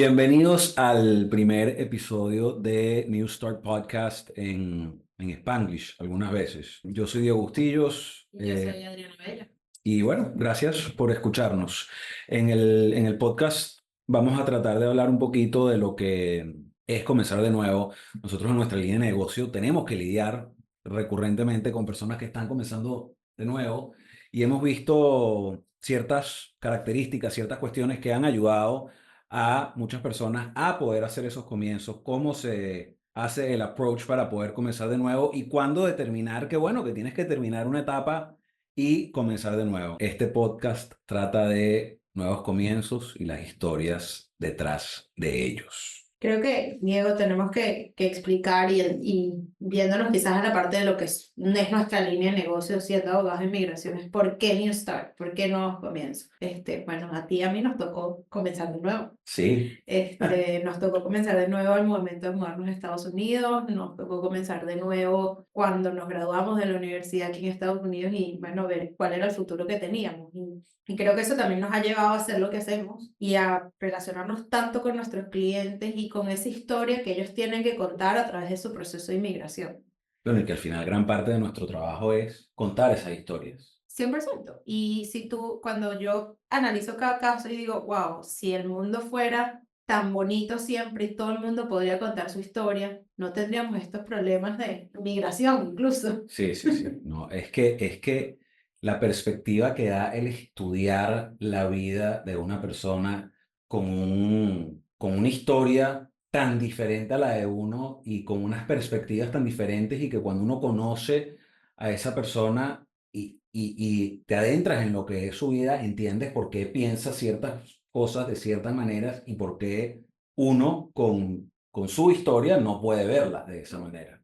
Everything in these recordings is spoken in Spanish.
Bienvenidos al primer episodio de New Start Podcast en Spanglish, algunas veces. Yo soy Diego Bustillos Y yo soy Adriana Bella. y bueno, gracias por escucharnos. En el podcast vamos a tratar de hablar un poquito de lo que es comenzar de nuevo. Nosotros en nuestra línea de negocio tenemos que lidiar recurrentemente con personas que están comenzando de nuevo y hemos visto ciertas características, ciertas cuestiones que han ayudado a muchas personas a poder hacer esos comienzos, cómo se hace el approach para poder comenzar de nuevo y cuándo determinar que, bueno, que tienes que terminar una etapa y comenzar de nuevo. Este podcast trata de nuevos comienzos y las historias detrás de ellos. Creo que, Diego, tenemos que explicar y viéndonos quizás a la parte de lo que es nuestra línea de negocio siendo abogados de inmigración, es por qué New Start, por qué nuevos comienzos. Bueno, a ti y a mí nos tocó comenzar de nuevo. Sí, Nos tocó comenzar de nuevo al momento de mudarnos a Estados Unidos, nos tocó comenzar de nuevo cuando nos graduamos de la universidad aquí en Estados Unidos y, bueno, ver cuál era el futuro que teníamos. Y creo que eso también nos ha llevado a hacer lo que hacemos y a relacionarnos tanto con nuestros clientes y con esa historia que ellos tienen que contar a través de su proceso de inmigración. bueno, y que al final gran parte de nuestro trabajo es contar esas historias. 100%. Y si tú, cuando yo analizo cada caso y digo, wow, si el mundo fuera tan bonito siempre y todo el mundo podría contar su historia, no tendríamos estos problemas de migración incluso. Sí, sí, sí. No, es que la perspectiva que da el estudiar la vida de una persona con una historia tan diferente a la de uno y con unas perspectivas tan diferentes y que cuando uno conoce a esa persona y te adentras en lo que es su vida, entiendes por qué piensa ciertas cosas de ciertas maneras y por qué uno con su historia no puede verlas de esa manera.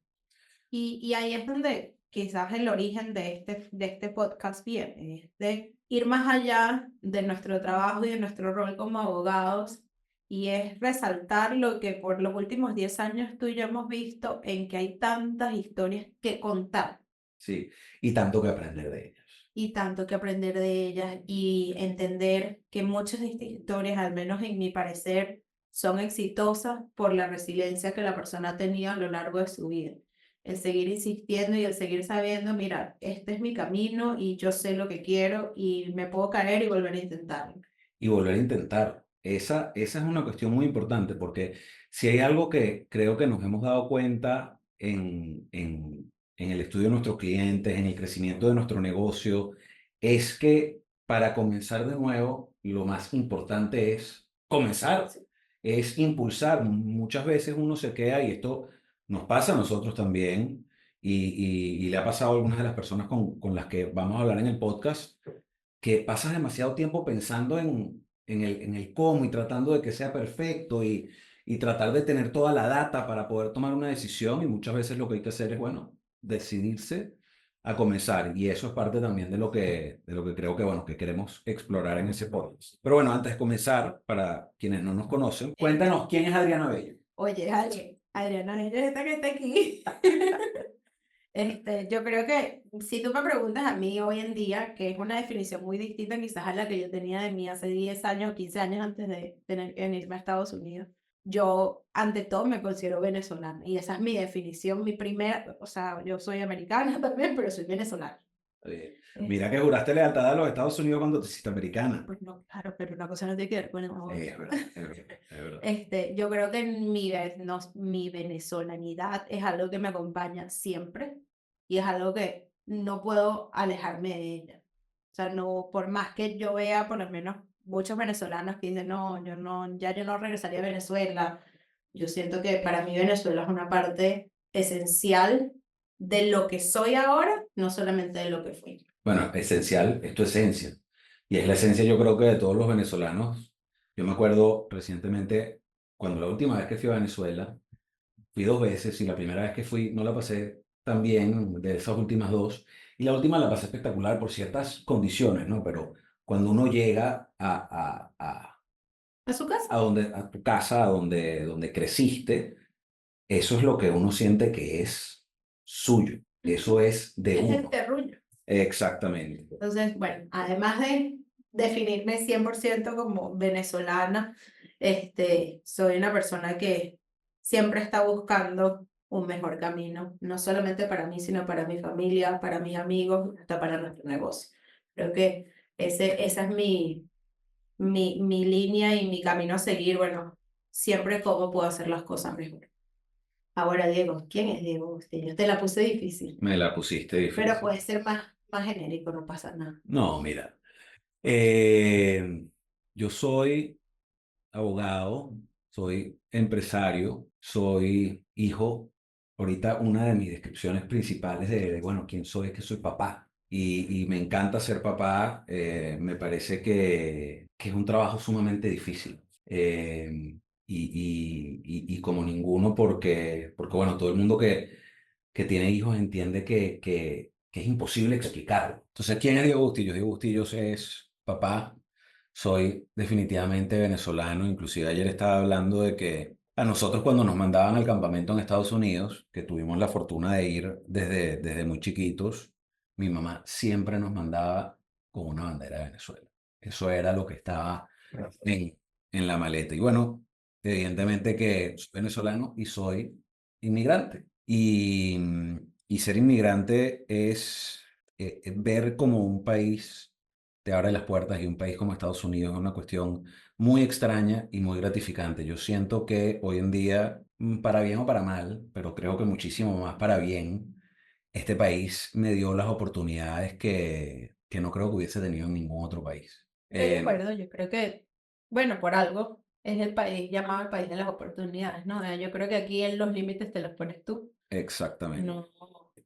Y ahí es donde quizás el origen de este podcast viene, es de ir más allá de nuestro trabajo y de nuestro rol como abogados, y es resaltar lo que por los últimos 10 años tú y yo hemos visto en que hay tantas historias que contar Sí, y tanto que aprender de ellos. y tanto que aprender de ellas y entender que muchas de estas historias, al menos en mi parecer, son exitosas por la resiliencia que la persona ha tenido a lo largo de su vida. El seguir insistiendo y el seguir sabiendo, mira, este es mi camino y yo sé lo que quiero y me puedo caer y volver a intentarlo. Y volver a intentar. Esa es una cuestión muy importante porque si hay algo que creo que nos hemos dado cuenta en el estudio de nuestros clientes, en el crecimiento de nuestro negocio, es que para comenzar de nuevo, lo más importante es comenzar, es impulsar. Muchas veces uno se queda, y esto nos pasa a nosotros también, y le ha pasado a algunas de las personas con las que vamos a hablar en el podcast que pasas demasiado tiempo pensando en el cómo y tratando de que sea perfecto y tratar de tener toda la data para poder tomar una decisión y muchas veces lo que hay que hacer es, bueno, decidirse a comenzar y eso es parte también de lo que creo que, bueno, que queremos explorar en ese podcast. Pero bueno, antes de comenzar, para quienes no nos conocen, cuéntanos quién es Adriana Bello. Oye, Adriana, ella es esta que está aquí. Yo creo que si tú me preguntas a mí hoy en día, que es una definición muy distinta quizás a la que yo tenía de mí hace 10 años, 15 años antes de irme a Estados Unidos, yo ante todo me considero venezolana y esa es mi definición, mi primera, o sea, yo soy americana también, pero soy venezolana. Mira que juraste lealtad a los Estados Unidos cuando te hiciste americana. Pues no, claro, pero una cosa no tiene que ver con la otra. Es verdad, es verdad, es verdad. Yo creo que mi venezolanidad es algo que me acompaña siempre y es algo que no puedo alejarme de ella. O sea, no, por más que yo vea, por lo menos muchos venezolanos que dicen, no, yo no regresaría a Venezuela. Yo siento que para mí Venezuela es una parte esencial de lo que soy ahora, no solamente de lo que fui. Bueno, esencial, es tu esencia. Y es la esencia, yo creo que de todos los venezolanos. Yo me acuerdo recientemente, cuando la última vez que fui a Venezuela, fui 2 veces y la primera vez que fui no la pasé tan bien de esas últimas dos. Y la última la pasé espectacular por ciertas condiciones, ¿no? Pero cuando uno llega ¿A su casa? a tu casa, donde creciste, eso es lo que uno siente que es suyo. Eso es de Es el uno. terruño. Exactamente. Entonces, bueno, además de definirme 100% como venezolana, Soy una persona que siempre está buscando un mejor camino, no solamente para mí, sino para mi familia, para mis amigos, hasta para nuestro negocio. Creo que esa es mi línea y mi camino a seguir. Bueno, siempre cómo puedo hacer las cosas mejor. Ahora, Diego, ¿quién es Diego Bustillo? Te la puse difícil, Me la pusiste pero difícil. puede ser más genérico, no pasa nada. No, mira, eh, yo soy abogado, soy empresario, soy hijo. Ahorita una de mis descripciones principales bueno, quién soy es que soy papá. Y me encanta ser papá. Me parece que es un trabajo sumamente difícil. Y como ninguno, porque bueno, todo el mundo que tiene hijos entiende que es imposible explicarlo. Entonces, ¿quién es Diego Bustillos? Diego Bustillos es papá. Soy definitivamente venezolano. Inclusive ayer estaba hablando de que a nosotros cuando nos mandaban al campamento en Estados Unidos, que tuvimos la fortuna de ir desde muy chiquitos, mi mamá siempre nos mandaba con una bandera de Venezuela. Eso era lo que estaba en, en la maleta. Y bueno, evidentemente que soy venezolano y soy inmigrante. Y ser inmigrante es ver como un país te abre las puertas y un país como Estados Unidos es una cuestión muy extraña y muy gratificante. Yo siento que hoy en día, para bien o para mal, pero creo que muchísimo más para bien, este país me dio las oportunidades que no creo que hubiese tenido en ningún otro país. Estoy de acuerdo, yo creo que, bueno, por algo es el país llamado el país de las oportunidades, ¿no? Yo creo que aquí los límites te los pones tú. Exactamente. No.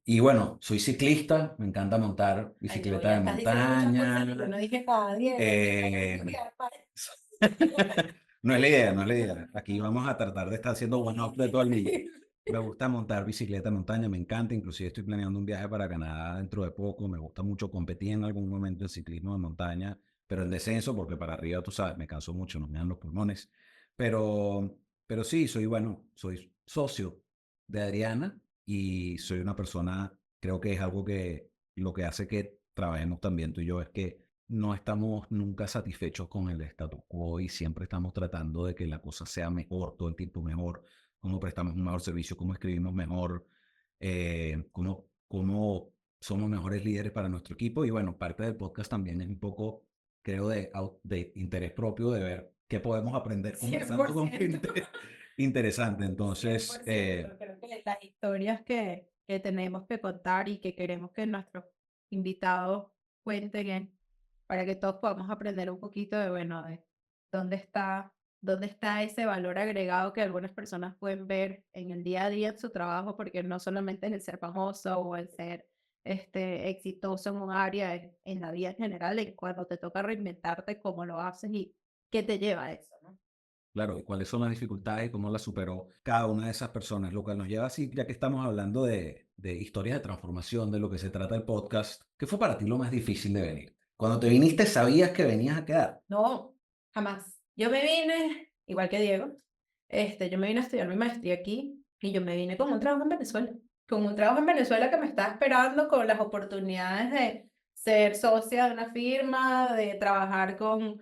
Y bueno, soy ciclista, me encanta montar Ay, no, bicicleta ya de estás diciendo muchas cosas que yo montaña. no dije nada, Diego. Eh, no es la idea, no es la idea. Aquí vamos a tratar de estar haciendo one-off de todo el mundo. Me gusta montar bicicleta de montaña, me encanta. Inclusive estoy planeando un viaje para Canadá dentro de poco. Me gusta mucho competir en algún momento en ciclismo de montaña, pero en descenso, porque para arriba, tú sabes, me canso mucho, no me dan los pulmones. Pero, pero sí, soy socio de Adriana y soy una persona, creo que es algo que lo que hace que trabajemos también tú y yo es que no estamos nunca satisfechos con el status quo y siempre estamos tratando de que la cosa sea mejor, todo el tiempo mejor, cómo prestamos un mejor servicio, cómo escribimos mejor, cómo somos mejores líderes para nuestro equipo. Y bueno, parte del podcast también es un poco, creo, de interés propio de ver qué podemos aprender conversando con 100%. gente interesante. Entonces, 100%. Creo que las historias que tenemos que contar y que queremos que nuestros invitados cuenten para que todos podamos aprender un poquito de, bueno, de dónde está, dónde está ese valor agregado que algunas personas pueden ver en el día a día en su trabajo, porque no solamente es el ser famoso o el ser exitoso en un área, en la vida en general, y cuando te toca reinventarte, cómo lo haces y qué te lleva a eso, ¿no? claro, y cuáles son las dificultades y cómo las superó cada una de esas personas, lo cual nos lleva así, ya que estamos hablando de historias de transformación, de lo que se trata el podcast, ¿qué fue para ti lo más difícil de venir? Cuando te viniste, ¿sabías que venías a quedar? No, jamás. Yo me vine, igual que Diego, yo me vine a estudiar mi maestría aquí y yo me vine con un trabajo en Venezuela. Con un trabajo en Venezuela que me estaba esperando con las oportunidades de ser socia de una firma, de trabajar con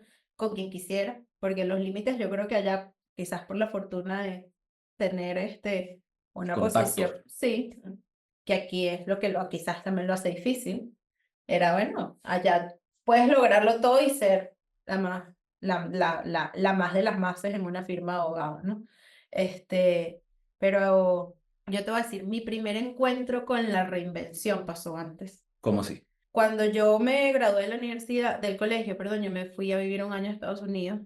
quien quisiera, porque los límites yo creo que allá, quizás por la fortuna de tener una Contactos. posición, sí, que aquí es lo que quizás también lo hace difícil. Era bueno, allá puedes lograrlo todo y ser la más, la más de las masas en una firma de abogados, ¿no? Pero yo te voy a decir, mi primer encuentro con la reinvención pasó antes. ¿Cómo así? Cuando yo me gradué de la universidad, del colegio, perdón, yo me fui a vivir un año a Estados Unidos,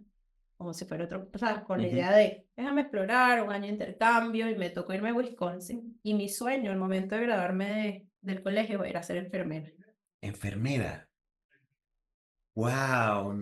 como si fuera otro, ¿sabes? Con la Ujú. idea de, déjame explorar, un año de intercambio, y me tocó irme a Wisconsin. Y mi sueño, al momento de graduarme del colegio, era ser enfermera. Enfermera. Wow.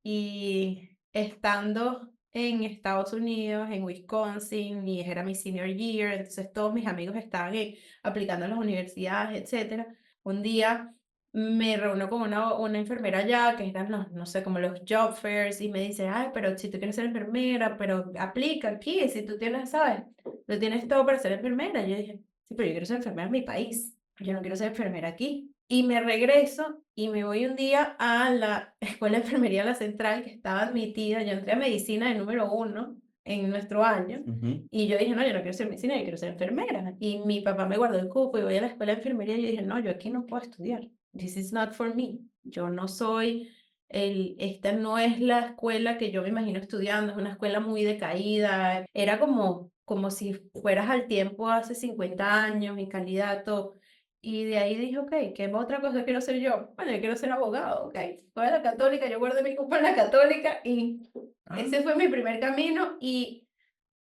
Y estando en Estados Unidos, en Wisconsin, y era mi senior year, entonces todos mis amigos estaban aplicando a las universidades, etcétera. Un día me reúno con una enfermera allá, que eran los, no sé, como los job fairs, y me dice, ay, pero si tú quieres ser enfermera, pero aplica aquí, si tú tienes, ¿sabes? Tú tienes todo para ser enfermera. Yo dije, sí, pero yo quiero ser enfermera en mi país, yo no quiero ser enfermera aquí. Y me regreso y me voy un día a la escuela de enfermería La Central, que estaba admitida. Yo entré a medicina de número 1 en nuestro año. Ujú. Y yo dije, no, yo no quiero ser medicina, yo quiero ser enfermera. Y mi papá me guardó el cupo y voy a la escuela de enfermería y yo dije, no, yo aquí no puedo estudiar. This is not for me. Yo no soy esta no es la escuela que yo me imagino estudiando, es una escuela muy decaída. Era como si fueras al tiempo hace 50 años, mi candidato. Y de ahí dije, ok, ¿qué otra cosa quiero ser yo? Bueno, yo quiero ser abogado, ok. Voy a la católica, yo guardé mi cupo en la católica y Ah, ese fue mi primer camino y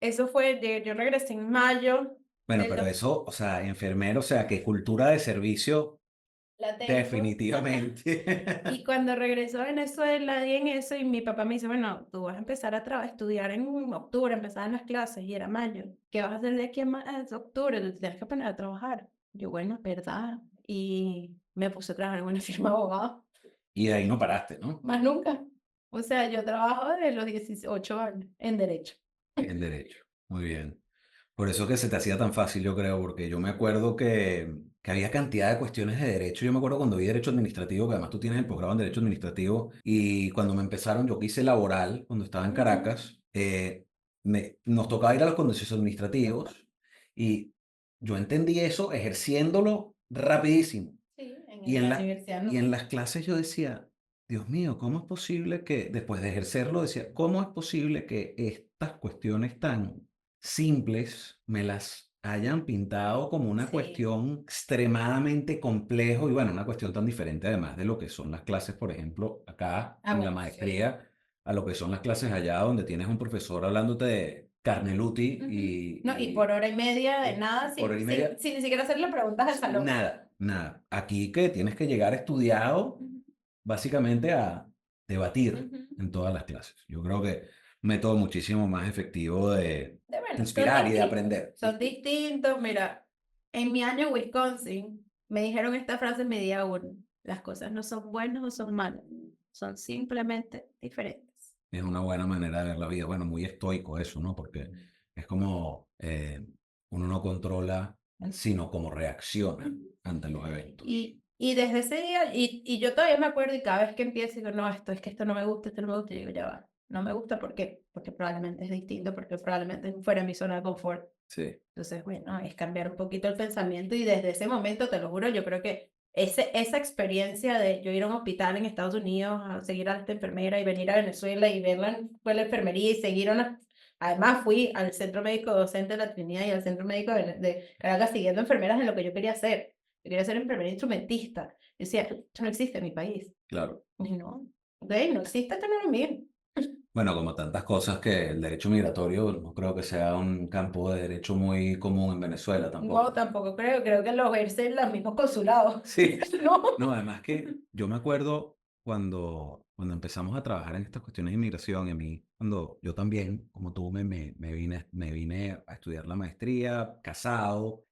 eso fue, yo regresé en mayo bueno, del pero dos- eso, o sea, enfermero, o sea, que cultura de servicio, la tengo. definitivamente. Y cuando regresó a Venezuela, di en eso y mi papá me dice, bueno, tú vas a empezar a estudiar en octubre, empezaban las clases y era mayo. ¿Qué vas a hacer de aquí a octubre? Tú tienes que poner a trabajar. Yo, bueno, es verdad. Y me puse a trabajar en una firma de abogados. Y de ahí no paraste, ¿no? Más nunca. O sea, yo trabajo desde los 18 años en derecho. En derecho. Muy bien. Por eso que se te hacía tan fácil, yo creo, porque yo me acuerdo que había cantidad de cuestiones de derecho. Yo me acuerdo cuando vi derecho administrativo, que además tú tienes el posgrado en derecho administrativo, y cuando me empezaron, yo que hice laboral, cuando estaba en Ujú. Caracas, nos tocaba ir a los contenciosos administrativos y yo entendí eso ejerciéndolo rapidísimo. Sí, Y en en la la, universidad y no. en las clases yo decía, Dios mío, ¿cómo es posible que, después de ejercerlo, decía, ¿cómo es posible que estas cuestiones tan simples me las hayan pintado como una Sí, cuestión extremadamente complejo y bueno, una cuestión tan diferente además de lo que son las clases, por ejemplo, acá ah, en la bueno, sí. maestría, a lo que son las clases allá donde tienes un profesor hablándote de Carneluti Ujú. No, y por y hora y media de nada, por hora y media. sin ni siquiera hacerle preguntas al salón. Nada, nada. Aquí que tienes que llegar estudiado Ujú, básicamente a debatir ujú. en todas las clases. Yo creo que método muchísimo más efectivo de Bueno, inspirar y de aprender. son Distinto. distintos. Mira, en mi año en Wisconsin me dijeron esta frase en mi día uno. Las cosas no son buenas o son malas, son simplemente diferentes. Es una buena manera de ver la vida. Bueno, muy estoico eso, ¿no? Porque es como uno no controla, sino cómo reacciona ante los eventos. Y desde ese día, y yo todavía me acuerdo y cada vez que empiezo digo, no, esto es que esto no me gusta, esto no me gusta, y digo, ya va, no me gusta, ¿por qué? Porque probablemente es distinto, porque probablemente fuera mi zona de confort. Sí. Entonces, bueno, es cambiar un poquito el pensamiento y desde ese momento, te lo juro, yo creo que esa experiencia de yo ir a un hospital en Estados Unidos a seguir a esta enfermera y venir a Venezuela y verla en la enfermería y seguir una... Además, fui al Centro Médico Docente de la Trinidad y al Centro Médico de Caracas siguiendo enfermeras en lo que yo quería hacer. Yo quería ser enfermera instrumentista. Yo decía, esto no existe en mi país. Claro. Y no, ok, no existe, esto no es lo mío. Bueno, como tantas cosas que el derecho migratorio no creo que sea un campo de derecho muy común en Venezuela No, tampoco. tampoco creo que lo ejercen los mismos consulados. Sí. No. No, además que yo me acuerdo cuando empezamos a trabajar en estas cuestiones de inmigración, y a mí, cuando yo también, como tú, me vine a estudiar la maestría, casado,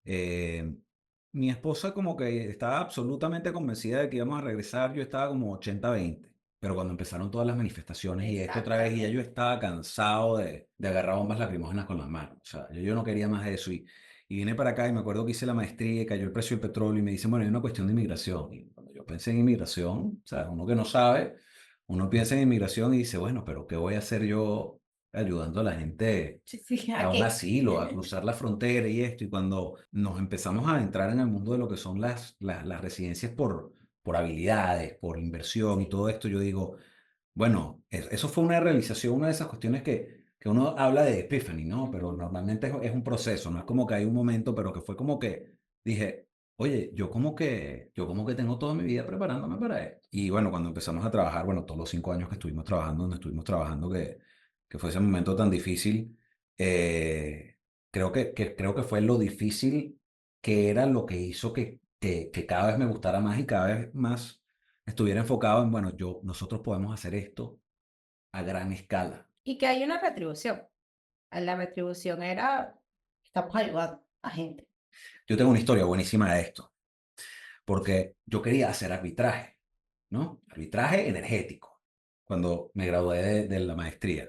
mi esposa como que estaba absolutamente convencida de que íbamos a regresar, yo estaba como 80-20, pero cuando empezaron todas las manifestaciones y esto otra vez, y ya yo Exactamente. estaba cansado de agarrar bombas lacrimógenas con las manos, o sea, yo no quería más de eso, y vine para acá y me acuerdo que hice la maestría y cayó el precio del petróleo y me dicen, bueno, hay una cuestión de inmigración. Y cuando yo pensé en inmigración, o sea, uno que no sabe, uno piensa en inmigración y dice, bueno, pero ¿qué voy a hacer yo ayudando a la gente Sí, sí, a ¿a un qué? asilo, a cruzar la frontera y esto? Y cuando nos empezamos a entrar en el mundo de lo que son las residencias por habilidades, por inversión y Sí, todo esto, yo digo, bueno, eso fue una realización, una de esas cuestiones que uno habla de epiphany, ¿no? Pero ujú, normalmente es un proceso, no es como que hay un momento, pero que fue como que dije, oye, yo como que tengo toda mi vida preparándome para esto. Y bueno, cuando empezamos a trabajar, bueno, todos los 5 años que estuvimos trabajando, donde estuvimos trabajando, que fue ese momento tan difícil, eh, creo que fue lo difícil que era lo que hizo que cada vez me gustara más y cada vez más estuviera enfocado en, bueno, nosotros podemos hacer esto a gran escala. y que hay una retribución. La retribución era, estamos ayudando a gente. Yo tengo una historia buenísima de esto, porque yo quería hacer arbitraje, ¿no? Arbitraje energético, cuando me gradué de la maestría.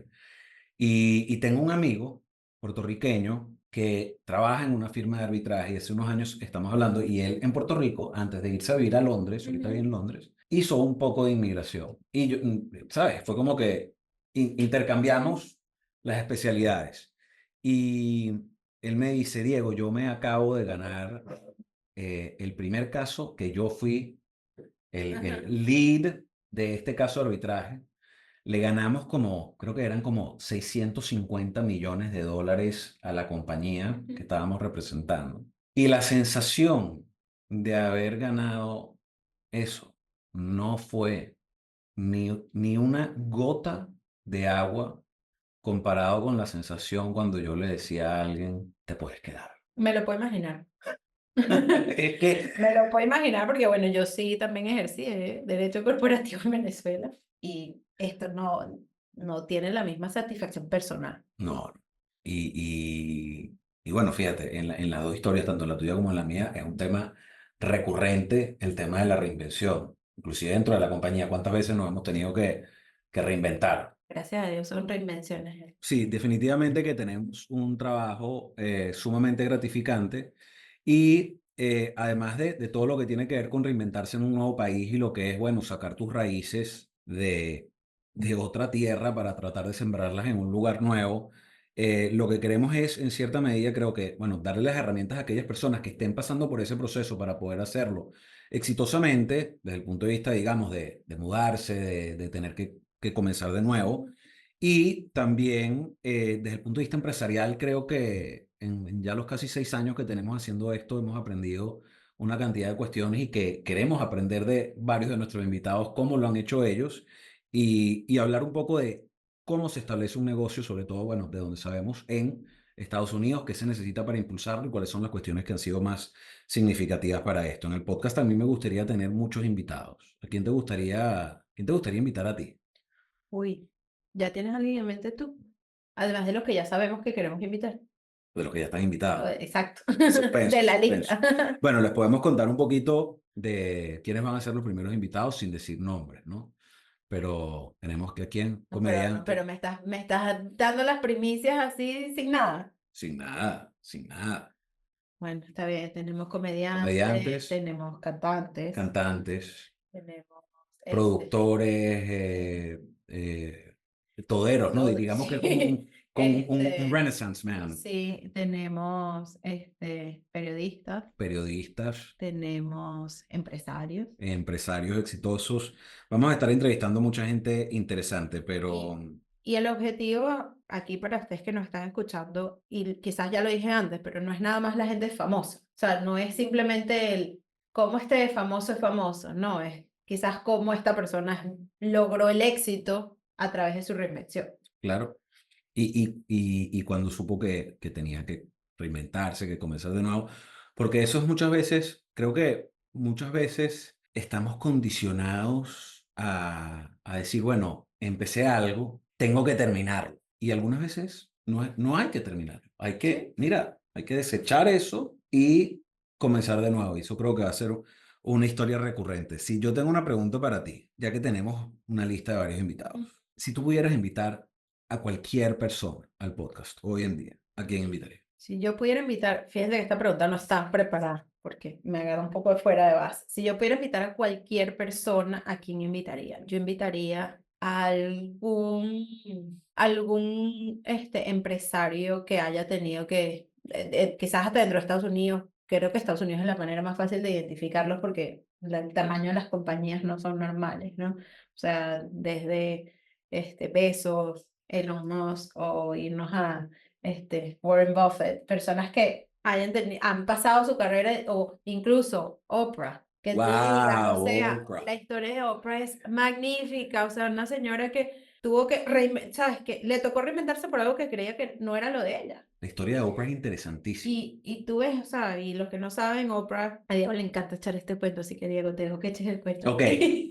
Y tengo un amigo puertorriqueño que trabaja en una firma de arbitraje y hace unos años estamos hablando, y él en Puerto Rico, antes de irse a vivir a Londres, ahorita vive en Londres, hizo un poco de inmigración. Y yo, ¿sabes? Fue como que intercambiamos las especialidades. Y él me dice, Diego, yo me acabo de ganar el primer caso que yo fui el lead de este caso de arbitraje. Le ganamos como, creo que eran como 650 millones de dólares a la compañía que estábamos representando. Y la sensación de haber ganado eso no fue ni una gota de agua comparado con la sensación cuando yo le decía a alguien, te puedes quedar. Me lo puedo imaginar. Es que, Me lo puedo imaginar porque, bueno, yo sí también ejercí derecho corporativo en Venezuela y esto no tiene la misma satisfacción personal. no. Y bueno, fíjate, en las dos historias, tanto en la tuya como en la mía, es un tema recurrente el tema de la reinvención. Inclusive dentro de la compañía, ¿cuántas veces nos hemos tenido que reinventar? Gracias a Dios son reinvenciones. Sí, definitivamente que tenemos un trabajo sumamente gratificante y además de todo lo que tiene que ver con reinventarse en un nuevo país y lo que es, bueno, sacar tus raíces de otra tierra para tratar de sembrarlas en un lugar nuevo, lo que queremos es, en cierta medida, creo que, bueno, darle las herramientas a aquellas personas que estén pasando por ese proceso para poder hacerlo exitosamente, desde el punto de vista, digamos, de mudarse, de tener que comenzar de nuevo. Y también desde el punto de vista empresarial, creo que en ya los casi 6 años que tenemos haciendo esto, hemos aprendido una cantidad de cuestiones y que queremos aprender de varios de nuestros invitados, cómo lo han hecho ellos, y hablar un poco de cómo se establece un negocio, sobre todo, bueno, de donde sabemos en Estados Unidos, qué se necesita para impulsarlo y cuáles son las cuestiones que han sido más significativas para esto. En el podcast también me gustaría tener muchos invitados. ¿A quién te gustaría invitar a ti? Uy, ¿ya tienes alguien en mente tú? Además de los que ya sabemos que queremos invitar. De los que ya están invitados. Exacto. Suspenso, De la suspenso. lista. Bueno, les podemos contar un poquito de quiénes van a ser los primeros invitados sin decir nombres, ¿no? Pero tenemos que aquí en No, pero comediante, me estás dando las primicias así sin nada. sin nada, sin nada. Bueno, está bien, tenemos comediantes, Comediantes, tenemos cantantes, cantantes, tenemos productores, toderos, ¿no? Digamos que es como sí, un este, Renaissance man. sí, tenemos periodistas, Periodistas, tenemos empresarios empresarios exitosos. Vamos a estar entrevistando mucha gente interesante, pero y, y el objetivo aquí para ustedes que nos están escuchando, y quizás ya lo dije antes, pero no es nada más la gente famosa, o sea, no es simplemente el cómo este famoso es famoso, no, es quizás cómo esta persona logró el éxito a través de su reinvención. claro. Y cuando supo que tenía que reinventarse, que comenzar de nuevo, porque eso es muchas veces, creo que muchas veces estamos condicionados a decir, bueno, empecé algo, tengo que terminarlo. Y algunas veces no hay que terminar. Hay que, Sí. mira, hay que desechar eso y comenzar de nuevo. Y eso creo que va a ser una historia recurrente. Si yo tengo una pregunta para ti, ya que tenemos una lista de varios invitados, si tú pudieras invitar a cualquier persona al podcast hoy en día, ¿a quién invitaría? Si yo pudiera invitar, fíjense que esta pregunta no está preparada porque me agarra un poco de fuera de base. Si yo pudiera invitar a cualquier persona, ¿a quién invitaría? Yo invitaría a algún empresario que haya tenido quizás hasta dentro de Estados Unidos. Creo que Estados Unidos es la manera más fácil de identificarlos porque el tamaño de las compañías no son normales, ¿no? O sea, desde Bezos, Elon Musk o irnos a Warren Buffett, personas que han pasado su carrera, o incluso Oprah, que tú digas, o Wow, sea, Oprah. la historia de Oprah es magnífica, o sea, una señora que tuvo que ¿sabes? Que le tocó reinventarse por algo que creía que no era lo de ella. La historia de Oprah es interesantísima. Y tú ves, o sea, y los que no saben, Oprah, a Diego le encanta echar este cuento, así que Diego, te dejo que eches el cuento. Ok,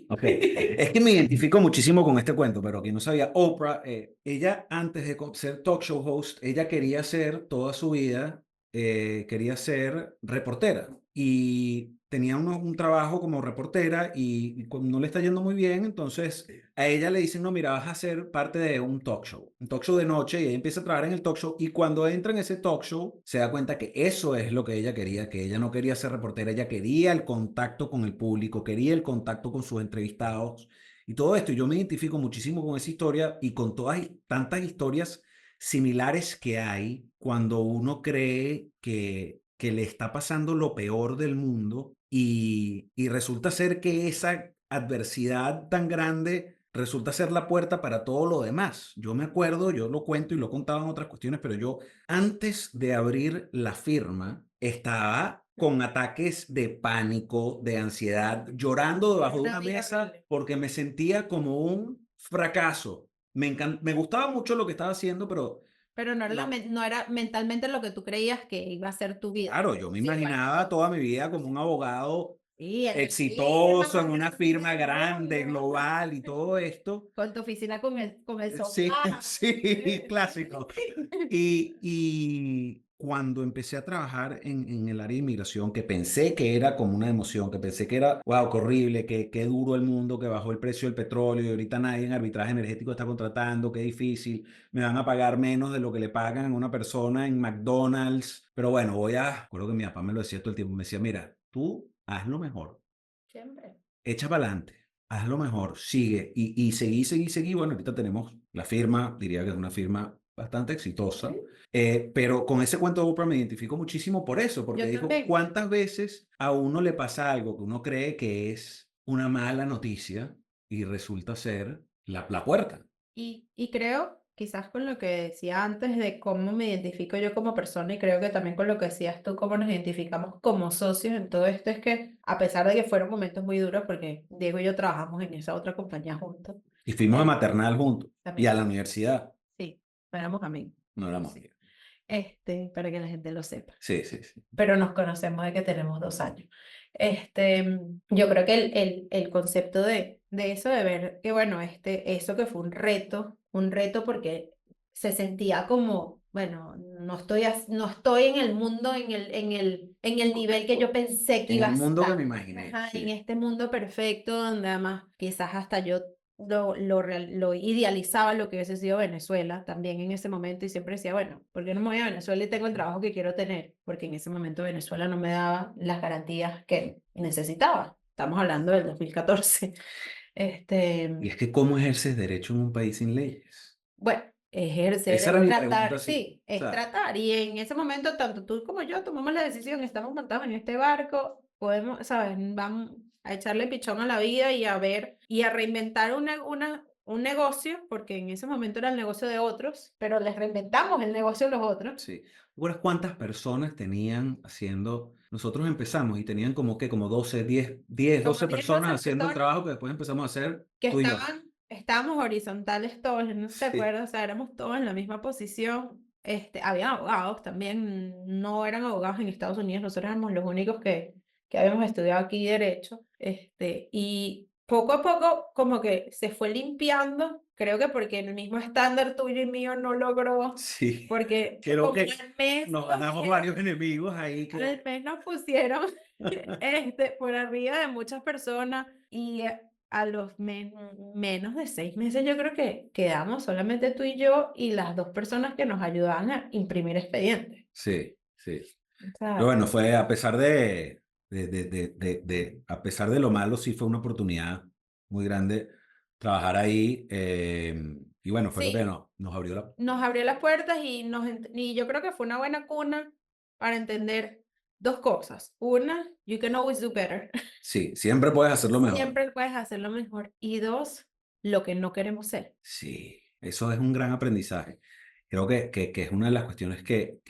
ok. Es que me identifico muchísimo con este cuento, pero quien no sabía, Oprah, ella antes de ser talk show host, ella quería ser toda su vida, quería ser reportera y tenía un trabajo como reportera y cuando no le está yendo muy bien, entonces a ella le dicen, no, mira, vas a ser parte de un talk show de noche, y ella empieza a trabajar en el talk show, y cuando entra en ese talk show, se da cuenta que eso es lo que ella quería, que ella no quería ser reportera, ella quería el contacto con el público, quería el contacto con sus entrevistados, y todo esto. Y yo me identifico muchísimo con esa historia y con todas tantas historias similares que hay cuando uno cree que le está pasando lo peor del mundo, y resulta ser que esa adversidad tan grande resulta ser la puerta para todo lo demás. Yo me acuerdo, yo lo cuento y lo he contado en otras cuestiones, pero yo antes de abrir la firma estaba con ataques de pánico, de ansiedad, llorando debajo de Una una vida mesa horrible. porque me sentía como un fracaso. Me gustaba mucho lo que estaba haciendo, pero Pero no era, no. no era mentalmente lo que tú creías que iba a ser tu vida. Claro, yo me Sí, bueno, imaginaba toda mi vida como un abogado sí, en la exitoso en firma, una firma grande, obvio, global y todo esto. con tu oficina con el Sí, sofá. sí, clásico. Y cuando empecé a trabajar en el área de inmigración, que pensé que era como una emoción, que pensé que era, wow, qué horrible, qué duro el mundo, que bajó el precio del petróleo y ahorita nadie en arbitraje energético está contratando, qué difícil, me van a pagar menos de lo que le pagan a una persona en McDonald's. Pero bueno, recuerdo que mi papá me lo decía todo el tiempo, me decía, mira, tú haz lo mejor, Siempre. echa para adelante, haz lo mejor, sigue. Y seguí. Bueno, ahorita tenemos la firma, diría que es una firma bastante exitosa, pero con ese cuento de Oprah me identifico muchísimo por eso, porque Yo dijo, también. ¿cuántas veces a uno le pasa algo que uno cree que es una mala noticia y resulta ser la puerta? Y creo, quizás con lo que decía antes de cómo me identifico yo como persona, y creo que también con lo que decías tú, cómo nos identificamos como socios en todo esto, es que a pesar de que fueron momentos muy duros, porque Diego y yo trabajamos en esa otra compañía juntos, Y fuimos a eh, maternal juntos y a también, la universidad, sí, éramos amigos, no éramos sí, amigos. para que la gente lo sepa. Sí, sí, sí. Pero nos conocemos de que tenemos 2 años. Yo creo que el concepto de eso, de ver que, bueno, eso que fue un reto porque se sentía como, bueno, no estoy en el mundo, en el nivel que yo pensé que En iba el a mundo que estar. me imaginé, Ajá, en sí. este mundo perfecto, donde además quizás hasta yo lo idealizaba lo que hubiese sido Venezuela también en ese momento y siempre decía, bueno, ¿por qué no me voy a Venezuela y tengo el trabajo que quiero tener? Porque en ese momento Venezuela no me daba las garantías que necesitaba. Estamos hablando del 2014. Este, Y es que, ¿cómo ejerces derecho en un país sin leyes? bueno, ejercer Esa era es mi pregunta, tratar, sí. sí, O es sea, tratar. Y en ese momento, tanto tú como yo tomamos la decisión, estamos montados en este barco, podemos, ¿sabes? Vamos a echarle pichón a la vida y a ver y a reinventar un negocio, porque en ese momento era el negocio de otros, pero les reinventamos el negocio de los otros, sí. ¿Recuerdas cuántas personas tenían haciendo? Nosotros empezamos y tenían como 12, 10, como 12 10 12 personas haciendo el personas trabajo que después empezamos a hacer que tú y yo. estábamos horizontales todos, ¿no te Sí, acuerdas? O sea, éramos todos en la misma posición. Había abogados también, no eran abogados en Estados Unidos, nosotros éramos los únicos que habíamos estudiado aquí derecho. Y poco a poco como que se fue limpiando, creo que porque el mismo estándar tuyo y mío no logró, sí. porque Creo como que al mes nos nos ganamos pusieron, varios enemigos ahí que... al mes nos pusieron por arriba de muchas personas y a los menos de 6 meses yo creo que quedamos solamente tú y yo y las 2 personas que nos ayudaban a imprimir expedientes. Sí, sí. O Pero sea, bueno, fue a pesar a pesar de lo malo, sí fue una oportunidad muy grande trabajar ahí. Y bueno, fue lo que sí, nos abrió la... nos abrió las puertas y yo creo que fue una buena cuna para entender 2 cosas. Una, you can always do better. Sí, siempre puedes hacerlo mejor. Siempre puedes hacerlo mejor. Y 2, lo que no queremos ser. Sí, eso es un gran aprendizaje. Creo que es una de las cuestiones que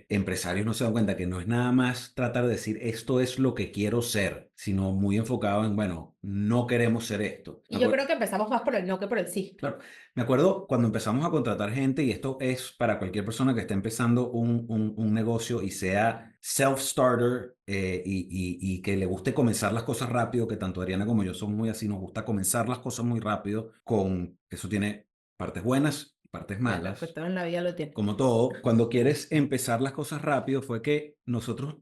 empresarios no se dan cuenta, que no es nada más tratar de decir esto es lo que quiero ser, sino muy enfocado en, bueno, no queremos ser esto. Y yo creo que empezamos más por el no que por el sí. Claro, me acuerdo cuando empezamos a contratar gente, y esto es para cualquier persona que esté empezando un negocio y sea self-starter, y que le guste comenzar las cosas rápido, que tanto Adriana como yo somos muy así, nos gusta comenzar las cosas muy rápido, eso tiene partes buenas y partes Bueno, pues malas. todo en la vida lo tiene. Como todo, cuando quieres empezar las cosas rápido, fue que nosotros,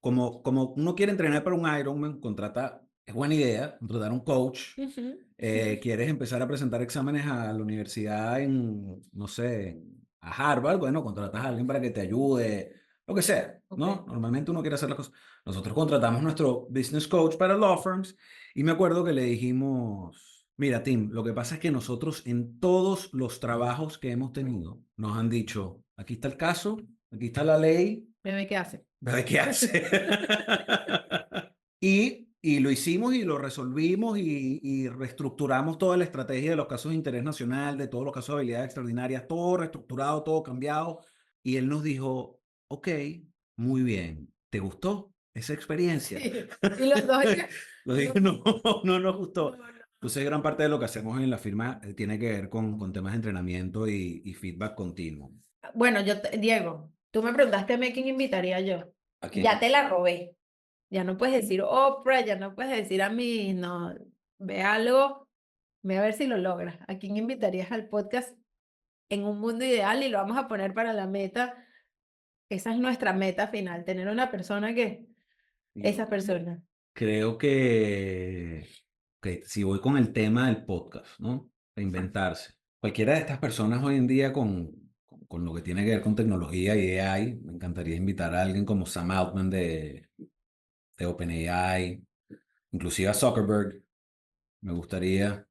como uno quiere entrenar para un Ironman, contrata es buena idea contratar un coach. Ujú. ¿Quieres empezar a presentar exámenes a la universidad en, no sé, a Harvard? Bueno, contratas a alguien para que te ayude, lo que sea, ¿no? Ok. Normalmente uno quiere hacer las cosas. Nosotros contratamos nuestro business coach para law firms y me acuerdo que le dijimos, mira, Tim, lo que pasa es que nosotros en todos los trabajos que hemos tenido nos han dicho, aquí está el caso, aquí está la ley, Bebé, ¿qué hace? ¿de qué hace? Y lo hicimos y lo resolvimos y reestructuramos toda la estrategia de los casos de interés nacional, de todos los casos de habilidades extraordinarias, todo reestructurado, todo cambiado. Y él nos dijo, ok, muy bien, ¿te gustó esa experiencia? Sí. Y los dos, Lo no, dije, no, no nos gustó. no, no. Entonces, gran parte de lo que hacemos en la firma tiene que ver con temas de entrenamiento y feedback continuo. Bueno, Diego, tú me preguntaste a mí a quién invitaría yo. ¿A Ya quién? te la robé. Ya no puedes decir Oprah, ya no puedes decir a mí, no, ve algo, ve a ver si lo logras. ¿A quién invitarías al podcast en un mundo ideal? Y lo vamos a poner para la meta. Esa es nuestra meta final, tener una persona que, esa persona. Creo que si voy con el tema del podcast, ¿no? Reinventarse. Cualquiera de estas personas hoy en día con lo que tiene que ver con tecnología y AI, me encantaría invitar a alguien como Sam Altman de OpenAI, inclusive a Zuckerberg, me gustaría,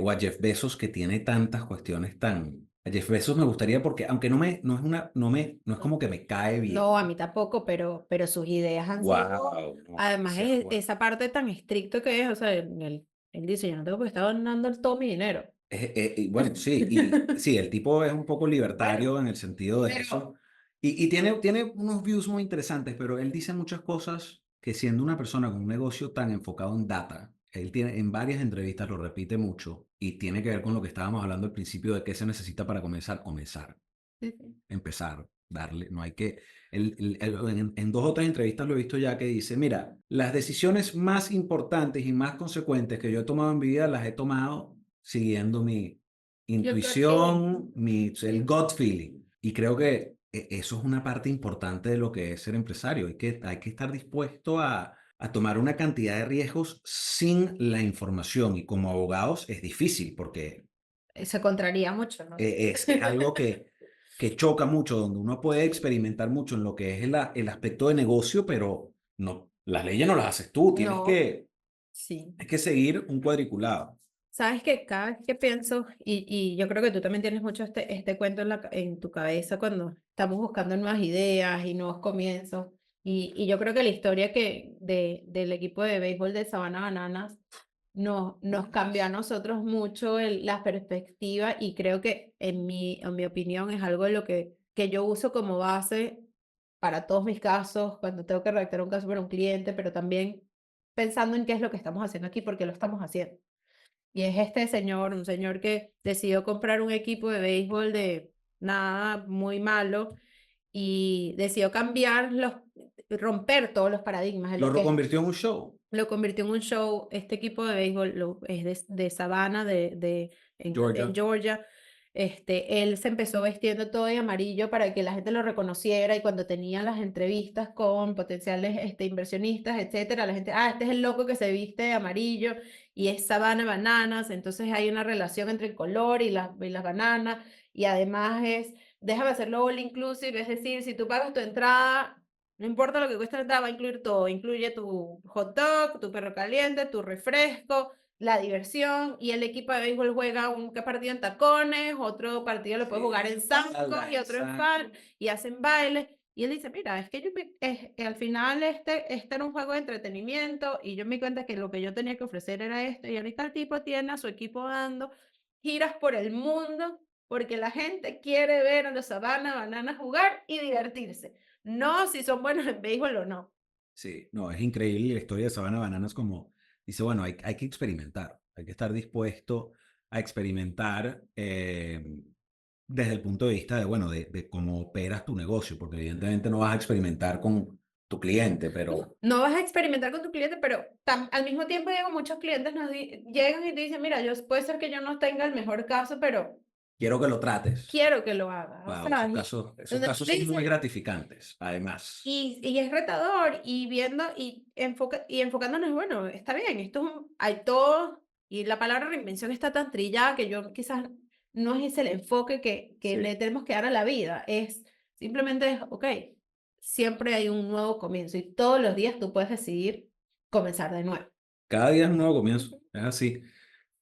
o a Jeff Bezos, que tiene tantas cuestiones tan... A Jeff Bezos me gustaría porque, aunque no es una, no es como que me cae bien. No, a mí tampoco, pero sus ideas han sido, Wow, no, además demasiado bueno. esa parte tan estricto que es, o sea, él dice, yo no tengo que estar donando todo mi dinero. Y bueno, sí, y sí, el tipo es un poco Bueno, libertario en el sentido de pero eso. Y tiene unos views muy interesantes, pero él dice muchas cosas que siendo una persona con un negocio tan enfocado en data, él tiene en varias entrevistas lo repite mucho y tiene que ver con lo que estábamos hablando al principio de qué se necesita para comenzar, sí, sí. empezar, darle, no hay que, en dos o tres entrevistas lo he visto ya que dice, mira, las decisiones más importantes y más consecuentes que yo he tomado en mi vida las he tomado siguiendo mi Yo creo que intuición, el gut feeling. Y creo que eso es una parte importante de lo que es ser empresario. Hay que estar dispuesto a tomar una cantidad de riesgos sin la información. Y como abogados es difícil porque se contraría mucho, ¿no? es algo que choca mucho, donde uno puede experimentar mucho en lo que es el aspecto de negocio, pero no, las leyes no las haces tú, No, sí. hay que seguir un cuadriculado. Sabes que cada vez que pienso, y yo creo que tú también tienes mucho este cuento en tu cabeza cuando estamos buscando nuevas ideas y nuevos comienzos, y yo creo que la historia del equipo de béisbol de Savannah Bananas nos cambió a nosotros mucho la perspectiva y creo que en mi opinión es algo de lo que yo uso como base para todos mis casos, cuando tengo que redactar un caso para un cliente, pero también pensando en qué es lo que estamos haciendo aquí, porque lo estamos haciendo. Y es este señor, un señor que decidió comprar un equipo de béisbol de nada muy malo y decidió romper todos los paradigmas de Lo lo que es. reconvirtió en un show. Lo convirtió en un show. Este equipo de béisbol es de Savannah, en Georgia. Georgia. Él se empezó vestiendo todo de amarillo para que la gente lo reconociera y cuando tenían las entrevistas con potenciales inversionistas, etcétera, la gente, este es el loco que se viste de amarillo y es Savannah Bananas, entonces hay una relación entre el color y las bananas y además déjame hacerlo all inclusive, es decir, si tú pagas tu entrada, no importa lo que cueste la entrada, va a incluir todo. Incluye tu hot dog, tu perro caliente, tu refresco, la diversión. Y el equipo de béisbol juega un partido en tacones, otro partido lo puede jugar en zancos y otro en fal. Y hacen bailes. Y él dice, mira, es que al final este era un juego de entretenimiento y yo me di cuenta que lo que yo tenía que ofrecer era esto. Y ahorita el tipo tiene a su equipo dando giras por el mundo porque la gente quiere ver a los Savannah Bananas jugar y divertirse. No si son buenos en béisbol o no. Sí, no, es increíble la historia de Savannah Bananas como dice, bueno, hay que experimentar, hay que estar dispuesto a experimentar desde el punto de vista de, bueno, de cómo operas tu negocio, porque evidentemente no vas a experimentar con tu cliente, pero No vas a experimentar con tu cliente, pero al mismo tiempo, Diego, muchos clientes llegan y te dicen, mira, puede ser que yo no tenga el mejor caso, pero Quiero que lo trates. quiero que lo hagas. O Wow, sea, esos donde casos tú son muy dices, gratificantes, además. y es retador, y viendo, y enfocándonos, bueno, está bien, esto es hay todo, y la palabra reinvención está tan trillada que yo quizás no es ese el enfoque que le tenemos que dar a la vida, es simplemente, ok, siempre hay un nuevo comienzo, y todos los días tú puedes decidir comenzar de nuevo. Cada día es un nuevo comienzo, es así.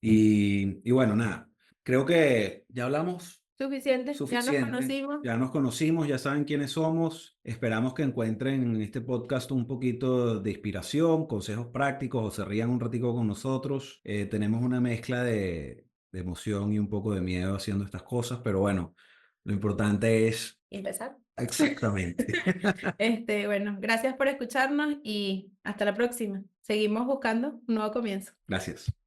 Y bueno, nada, creo que ya hablamos Suficiente, ya nos suficiente, conocimos. ya nos conocimos, ya saben quiénes somos. Esperamos que encuentren en este podcast un poquito de inspiración, consejos prácticos o se rían un ratico con nosotros. Tenemos una mezcla de emoción y un poco de miedo haciendo estas cosas, pero bueno, lo importante es Y empezar. exactamente. Bueno, gracias por escucharnos y hasta la próxima. Seguimos buscando un nuevo comienzo. Gracias.